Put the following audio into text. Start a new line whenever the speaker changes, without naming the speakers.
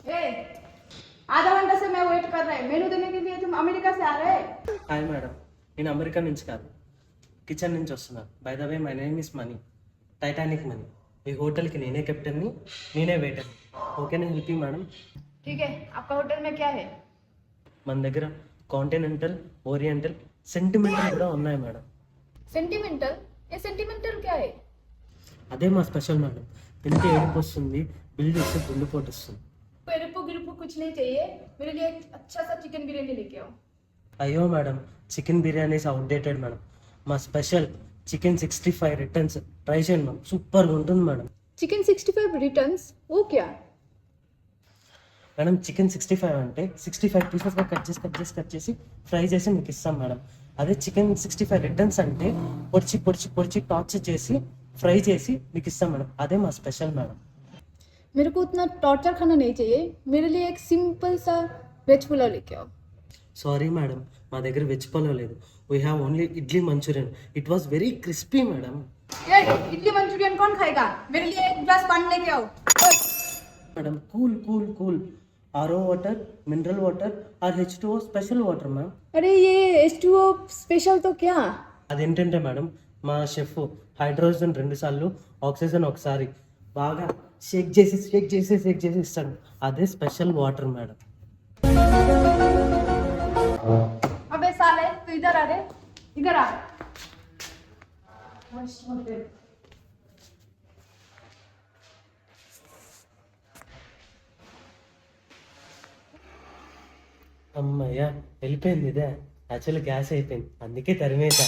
ए, आधा घंटा से मैं वेट कर रहा है। मेनू देने के लिए तुम अमेरिका से आ रहे हैं?
హాయ్ మేడం, నేను అమెరికా నుంచి కాదు, కిచెన్ నుంచి వస్తున్నాను. By the way my name is money, Titanic money. ఈ హోటల్కి నేనే కెప్టెన్ని, నేనే వెయిటర్. ఓకేనా హెల్ప్ యూ మేడం?
ठीक है, आपका होटल में क्या है?
మన దగ్గర కాంటినెంటల్, ఓరియంటల్, సెంటిమెంటల్ కూడా ఉన్నాయి మేడం.
सेंटिमेंटल? ये सेंटिमेंटल क्या है?
అదే మా స్పెషల్ మేడం. తింటే ఏడుపు వస్తుంది, బిల్ చేస్తే గుండెపోటు వస్తుంది.
पेरुपू गिरुपू कुछ नहीं चाहिए, मेरे लिए एक अच्छा सा चिकन बिरयानी लेके आओ।
అయ్యో madam, chicken biryani is outdated madam. మా స్పెషల్ చికెన్ 65 రిటర్న్స్ ట్రై చేయండి మేడం, సూపర్గా ఉంటుంది మేడం.
Chicken 65 returns? वो क्या?
మేడం చికెన్ 65 అంటే 65 పీసెస్గా కట్ చేసి ఫ్రై చేసి మీకు ఇస్తాం మేడం. అదే చికెన్ 65 రిటర్న్స్ అంటే పొడిచి టార్చర్ చేసి ఫ్రై చేసి మీకు ఇస్తాం మేడం. అదే మా స్పెషల్ మేడం.
मेरे को उतना टॉर्चर खाना नहीं चाहिए, मेरे लिए एक सिंपल सा वेज पुलाव लेके आओ।
సారీ మేడం, మా దగ్గర వెజ్ పలావ్ లేదు. We have only idli Manchurian. It was very crispy madam.
ये इडली मंचूरियन कौन खाएगा? मेरे लिए एक ग्लास पानी लेके आओ।
Madam cool RO water, mineral water or H2O special water ma'am.
अरे ये H2O स्पेशल तो क्या?
అదేంటంటే మేడం, మా షెఫ్ హైడ్రోజన్ 2 సార్లు, ఆక్సిజన్ ఒకసారి బాగా షేక్ చేసి ఇస్తాడు. అదే స్పెషల్ వాటర్ మేడం.
अबे साले तू इधर आ रे, इधर आ।
అమ్మయ్య వెళ్ళిపోయింది. ఇదే యాక్చువల్లీ గ్యాస్ అయిపోయింది, అందుకే తరిమేశా.